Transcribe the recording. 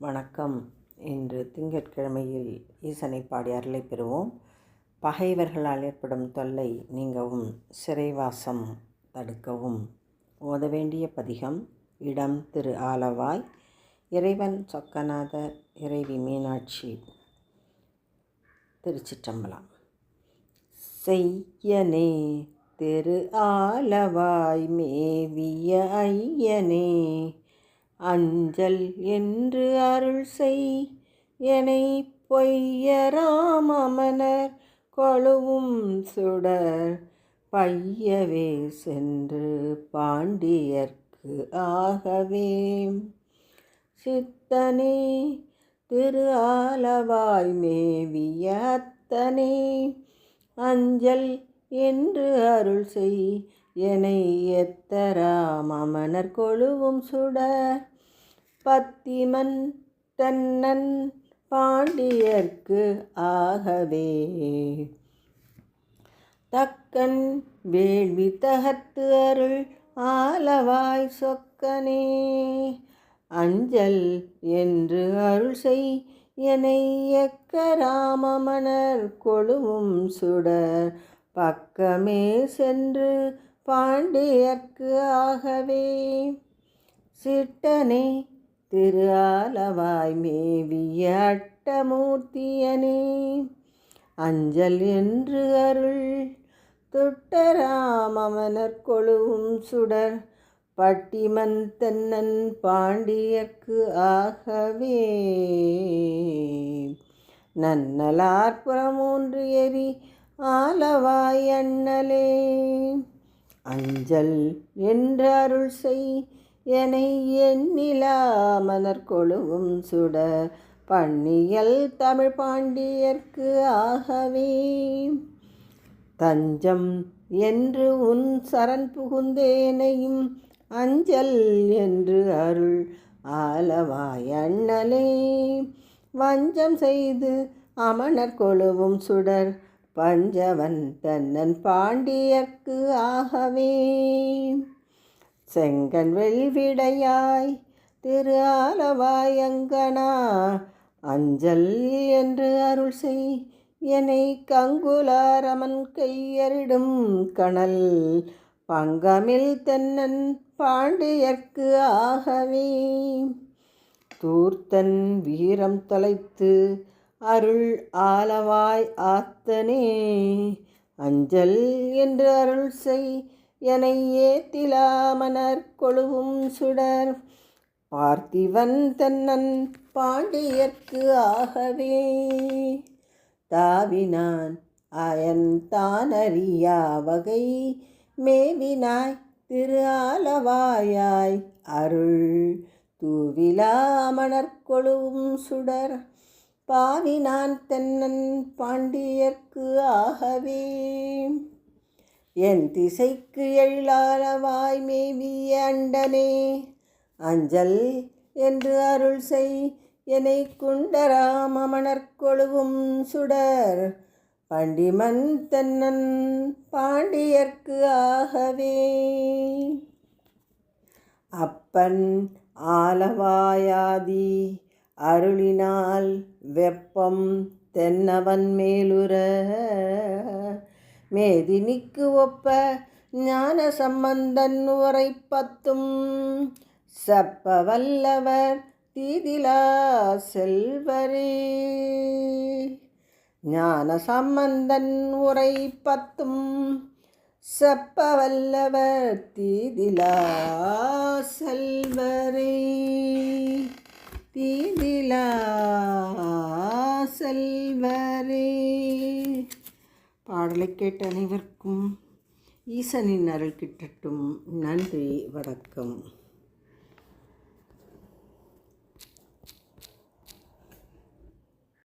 வணக்கம். இன்று திங்கட்கிழமையில் ஈசனை பாடி அருளை பெறுவோம். பகைவர்களால் ஏற்படும் தொல்லை நீங்கவும், சிறைவாசம் தடுக்கவும். ஓத வேண்டிய பதிகம். இடம் திரு ஆலவாய். இறைவன் சொக்கநாதர், இறைவி மீனாட்சி. திருச்சிற்றம்பலம். செய்யனே திரு ஆலவாய் மேவிய ஐயனே, அஞ்சல் என்று அருள் செய் எனை பொய்யராமமனர் கொளுவும் சுடர் பையவே சென்று பாண்டியர்க்கு ஆகவே. சித்தனே திரு ஆலவாய் மேவிய அத்தனே, அஞ்சல் என்று அருள் செய் எனை எத்தராமமனர் கொளுவும் சுடர் பத்திமன் தென்னன் பாண்டியர்க்கு ஆகவே. தக்கன் வேள்வி தகத்து அருள் ஆலவாய் சொக்கனே, அஞ்சல் என்று அருள் செய் எனை எக்கராமமனர் கொளுவும் சுடர் பக்கமே சென்று பாண்டியர்க்கு ஆகவே. சிட்டனே திரு ஆலவாய் மேவிய அட்டமூர்த்தியனே, அஞ்சல் என்று அருள் தொட்டராமமனர் கொளுவும் சுடர் பட்டிமன் தென்னன் பாண்டியர்க்கு ஆகவே. நன்னலார்புறமூன்று எரி ஆலவாய் அண்ணலே, அஞ்சல் என்று அருள் செய் எனை எண்ணிலா மலர் கொளுவும் சுடர் பண்ணியல் தமிழ் பாண்டியர்க்கு ஆகவே. தஞ்சம் என்று உன் சரண் புகுந்தேனையும், அஞ்சல் என்று அருள் ஆலவாய் அண்ணலே, வஞ்சம் செய்து அமணர் கொளுவும் சுடர் பஞ்சவன் தென்னன் பாண்டியர்க்கு ஆகவே. செங்கன் வெள்விடையாய் திரு ஆலவாய் அங்கனா, அஞ்சல் என்று அருள் செய் எனை கங்குலாரமன் கையரிடும் கணல் பங்கமில் தென்னன் பாண்டியர்க்கு ஆகவே. தூர்த்தன் வீரம் தொலைத்து அருள் ஆலவாய் ஆத்தனே, அஞ்சல் என்று அருள் செய் எனை ஏத்திலாமனர் கொளுவும் சுடர் பார்த்திவன் தென்னன் பாண்டியர்க்கு ஆகவே. தாவினான் அயன் தானறியா வகை மேவினாய் திரு ஆலவாயாய் அருள் தூவிலாமணர் கொளுவும் சுடர் பாவினான் தென்னன் பாண்டியர்க்கு ஆகவே. என் திசைக்கு எழிலாலவாய் மேவிய அண்டனே, அஞ்சல் என்று அருள் செய் எனை குண்டராமமணர் கொளுவும் சுடர் பண்டிமன் தென்னன் பாண்டியர்க்கு ஆகவே. அப்பன் ஆலவாயாதி அருளினால் வெப்பம் தென்னவன் மேலுற மேதினிக்கு ஒப்ப ஞான சம்பந்தன் உரை பத்தும் செப்ப வல்லவர் தீதிலா செல்வரே. ஞான சம்பந்தன் உரை பத்தும் செப்ப வல்லவர் தீதிலா செல்வரே. தீதிலா செல்வரே. பாடலை கேட்ட அனைவருக்கும் ஈசனின் அருள் கிட்டட்டும். நன்றி, வணக்கம்.